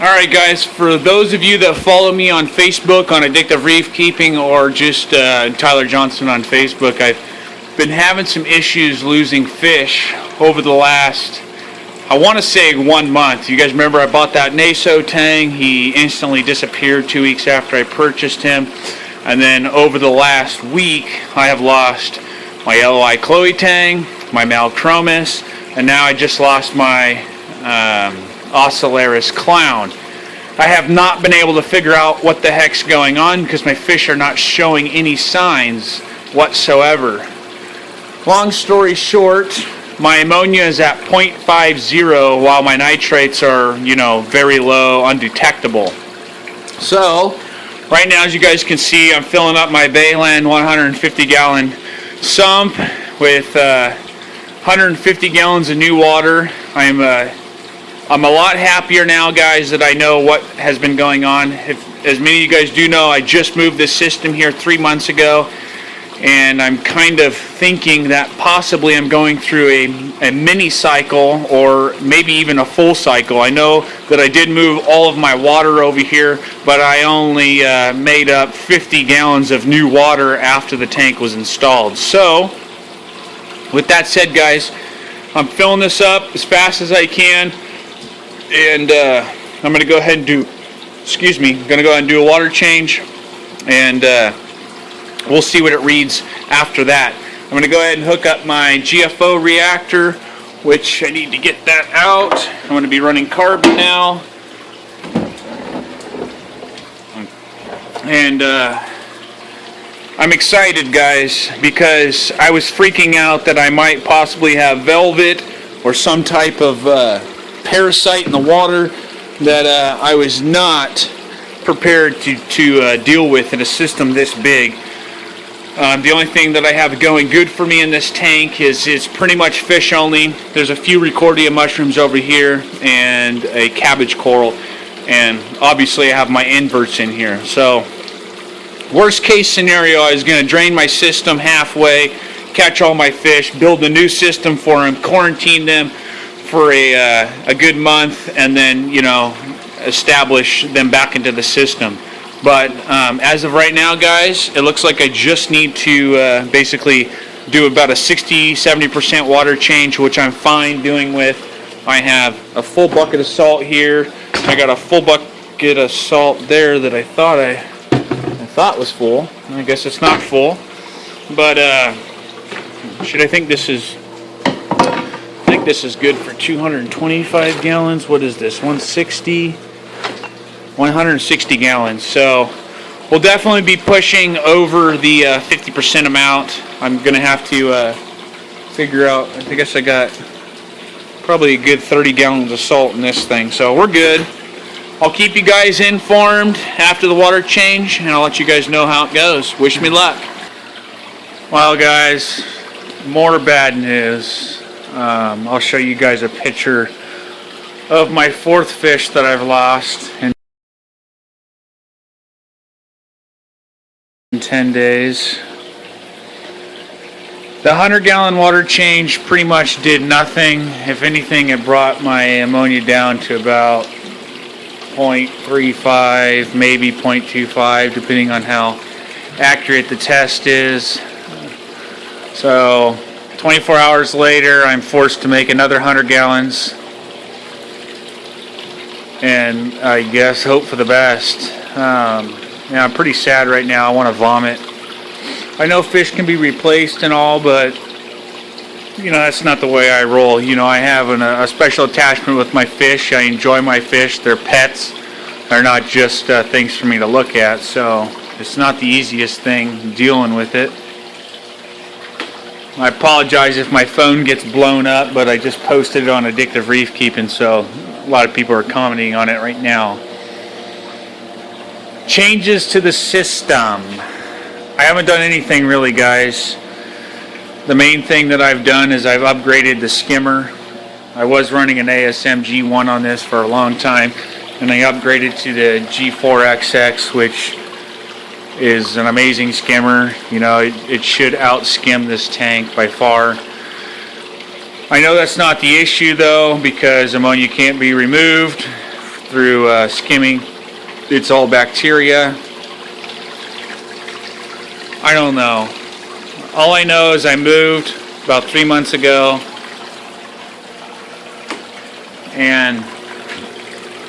Alright guys, for those of you that follow me on Facebook on Addictive Reef Keeping or just Tyler Johnson on Facebook, I've been having some issues losing fish over the last, I want to say 1 month. You guys remember I bought that Naso tang. He instantly disappeared 2 weeks after I purchased him. And then over the last week, I have lost my LOI Chloe tang, my Malchromis, and now I just lost my Ocellaris clown. I have not been able to figure out what the heck's going on because my fish are not showing any signs whatsoever. Long story short, my ammonia is at 0.50 while my nitrates are, very low, undetectable. So, right now, as you guys can see, I'm filling up my Bayland 150-gallon sump with 150 gallons of new water. I'm a lot happier now, guys, that I know what has been going on. As many of you guys do know, I just moved this system here 3 months ago, and I'm kind of thinking that possibly I'm going through a mini cycle or maybe even a full cycle. I know that I did move all of my water over here, but I only made up 50 gallons of new water after the tank was installed. So, with that said, guys, I'm filling this up as fast as I can, and I'm going to go ahead and do a water change, and we'll see what it reads after that. I'm going to go ahead and hook up my GFO reactor, which I need to get that out. I'm going to be running carbon now. And I'm excited, guys, because I was freaking out that I might possibly have velvet or some type of parasite in the water that I was not prepared to deal with in a system this big. The only thing that I have going good for me in this tank is it's pretty much fish only. There's a few Ricordia mushrooms over here and a cabbage coral, and obviously I have my inverts in here. So worst case scenario, I was going to drain my system halfway, catch all my fish, build a new system for them, quarantine them for a good month, and then establish them back into the system. But as of right now, guys, it looks like I just need to basically do about a 60-70% water change, which I'm fine doing with. I have a full bucket of salt here. I got a full bucket of salt there that I thought was full. I guess it's not full. But I think this is good for 225 gallons. What is this? 160 gallons. So we'll definitely be pushing over the 50% amount. I'm gonna have to figure out. I guess I got probably a good 30 gallons of salt in this thing, so we're good. I'll keep you guys informed after the water change, and I'll let you guys know how it goes. Wish me luck. Well, guys, more bad news. I'll show you guys a picture of my fourth fish that I've lost in 10 days. The 100-gallon water change pretty much did nothing. If anything, it brought my ammonia down to about 0.35, maybe 0.25, depending on how accurate the test is. So 24 hours later, I'm forced to make another 100 gallons, and I guess hope for the best. Yeah, I'm pretty sad right now. I want to vomit. I know fish can be replaced and all, but that's not the way I roll. I have a special attachment with my fish. I enjoy my fish. They're pets. They're not just things for me to look at. So it's not the easiest thing dealing with it. I apologize if my phone gets blown up, but I just posted it on Addictive Reef Keeping, so a lot of people are commenting on it right now. Changes to the system. I haven't done anything really, guys. The main thing that I've done is I've upgraded the skimmer. I was running an ASM G1 on this for a long time, and I upgraded to the G4XX, which is an amazing skimmer. It should out skim this tank by far. I know that's not the issue though, because ammonia can't be removed through skimming. It's all bacteria. I don't know. All I know is I moved about 3 months ago, and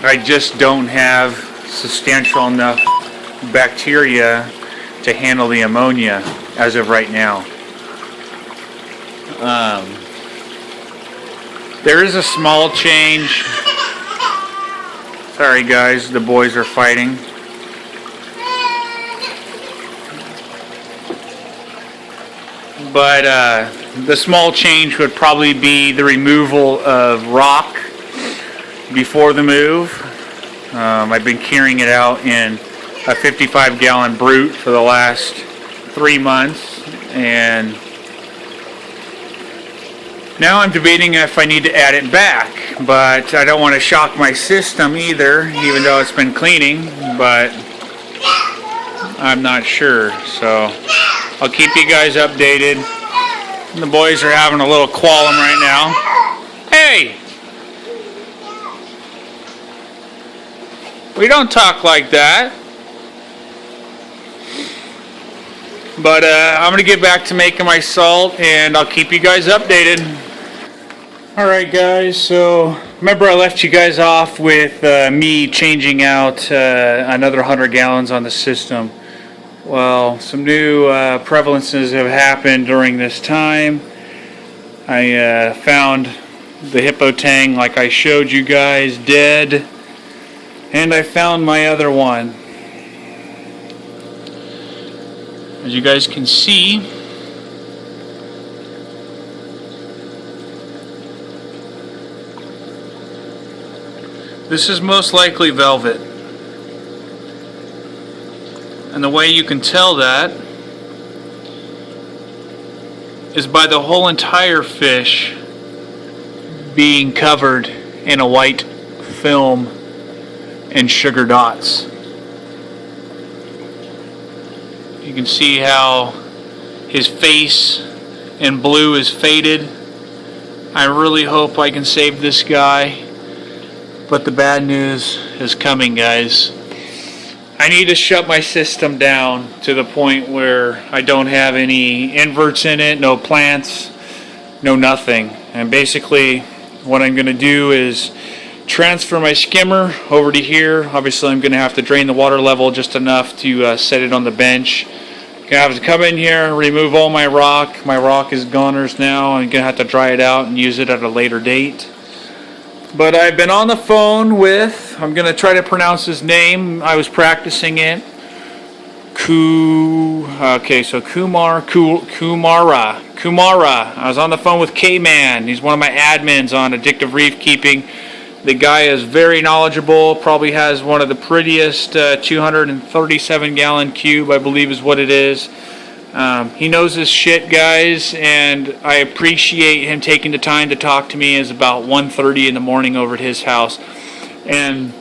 I just don't have substantial enough bacteria to handle the ammonia as of right now. There is a small change. Sorry guys, the boys are fighting. But the small change would probably be the removal of rock before the move. I've been carrying it out in a 55-gallon brute for the last 3 months, and now I'm debating if I need to add it back, but I don't want to shock my system either, even though it's been cleaning, but I'm not sure, so I'll keep you guys updated. The boys are having a little qualm right now. Hey! We don't talk like that. But I'm going to get back to making my salt, and I'll keep you guys updated. Alright guys, so remember I left you guys off with me changing out another 100 gallons on the system. Well, some new prevalences have happened during this time. I found the hippo tang like I showed you guys dead, and I found my other one. As you guys can see, this is most likely velvet. And the way you can tell that is by the whole entire fish being covered in a white film and sugar dots. You can see how his face in blue is faded. I really hope I can save this guy, but the bad news is coming, guys. I need to shut my system down to the point where I don't have any inverts in it, no plants, no nothing. And basically what I'm going to do is transfer my skimmer over to here. Obviously I'm going to have to drain the water level just enough to set it on the bench. I'm going to have to come in here, remove all my rock. My rock is goners now. I'm going to have to dry it out and use it at a later date. But I've been on the phone with, I'm going to try to pronounce his name. I was practicing it. Kumara. I was on the phone with K-Man. He's one of my admins on Addictive Reef Keeping. The guy is very knowledgeable, probably has one of the prettiest 237-gallon cube, I believe is what it is. He knows his shit, guys, and I appreciate him taking the time to talk to me. It's about 1:30 in the morning over at his house. And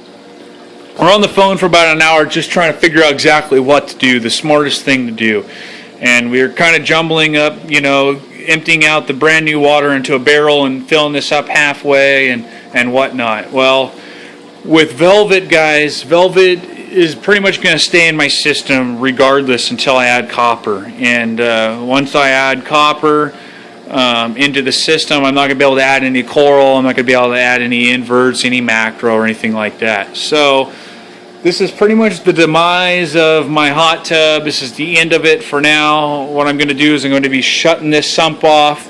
we're on the phone for about an hour just trying to figure out exactly what to do, the smartest thing to do. And we were kind of jumbling up, you know, emptying out the brand new water into a barrel and filling this up halfway and whatnot. Well, with velvet, guys, velvet is pretty much going to stay in my system regardless until I add copper. And once I add copper into the system, I'm not going to be able to add any coral, I'm not going to be able to add any inverts, any macro or anything like that. So this is pretty much the demise of my hot tub. This is the end of it for now. What I'm going to do is I'm going to be shutting this sump off,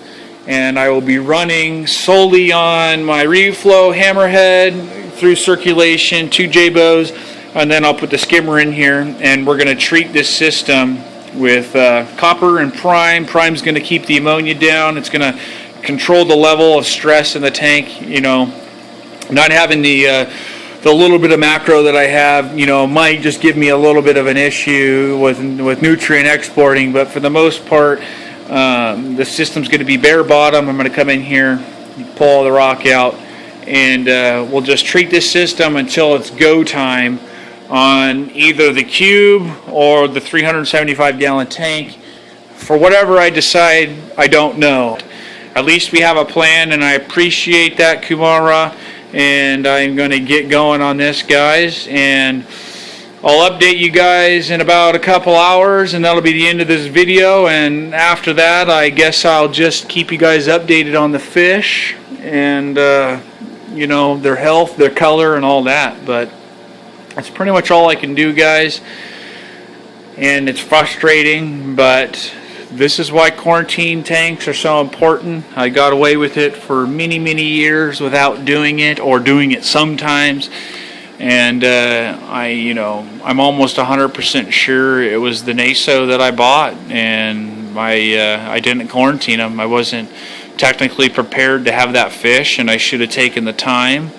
and I will be running solely on my reflow hammerhead through circulation, 2 J-bows, and then I'll put the skimmer in here, and we're going to treat this system with copper and prime. Prime's going to keep the ammonia down. It's going to control the level of stress in the tank. You know, not having the little bit of macro that I have, you know, might just give me a little bit of an issue with nutrient exporting, but for the most part, the system's going to be bare bottom. I'm going to come in here, pull all the rock out, and we'll just treat this system until it's go time on either the cube or the 375-gallon tank. For whatever I decide, I don't know. At least we have a plan, and I appreciate that, Kumara. and I'm going to get going on this, guys, and I'll update you guys in about a couple hours, and that'll be the end of this video. And after that, I guess I'll just keep you guys updated on the fish and you know, their health, their color, and all that. But that's pretty much all I can do, guys, and it's frustrating, but this is why quarantine tanks are so important. I got away with it for many years without doing it, or doing it sometimes. And I'm almost 100% sure it was the NASO that I bought, and I didn't quarantine them. I wasn't technically prepared to have that fish, and I should have taken the time.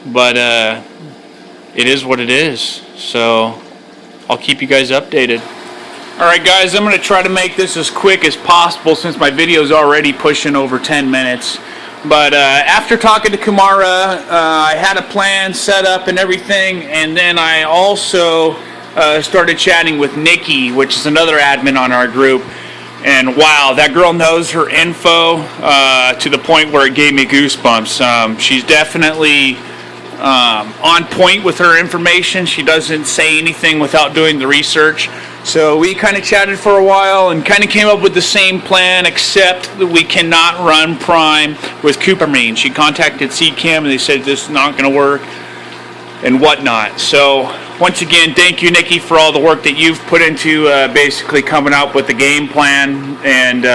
But it is what it is. So I'll keep you guys updated. Alright guys, I'm going to try to make this as quick as possible since my video is already pushing over 10 minutes. But after talking to Kumara, I had a plan set up and everything, and then I also started chatting with Nikki, which is another admin on our group. And wow, that girl knows her info to the point where it gave me goosebumps. She's definitely on point with her information. She doesn't say anything without doing the research. So we kind of chatted for a while and kind of came up with the same plan, except that we cannot run prime with Coopermine. She contacted CCAM and they said this is not going to work and whatnot. So once again, thank you, Nikki, for all the work that you've put into basically coming up with the game plan. And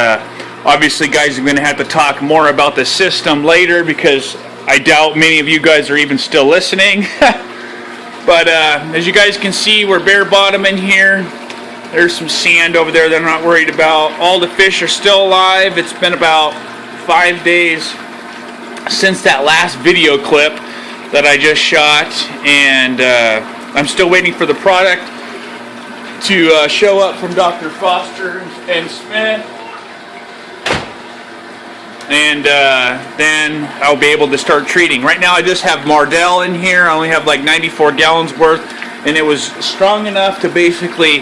obviously, guys, I'm going to have to talk more about the system later because I doubt many of you guys are even still listening. But as you guys can see, we're bare bottom in here. There's some sand over there that I'm not worried about. All the fish are still alive. It's been about 5 days since that last video clip that I just shot, and I'm still waiting for the product to show up from Dr. Foster and Smith, and then I'll be able to start treating. Right now I just have Mardell in here. I only have like 94 gallons worth, and it was strong enough to basically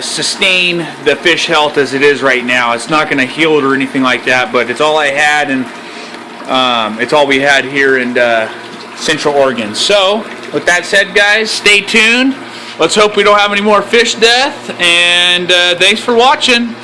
sustain the fish health as it is right now. It's not going to heal it or anything like that, but it's all I had, and it's all we had here in Central Oregon. So with that said, guys, stay tuned. Let's hope we don't have any more fish death, and thanks for watching.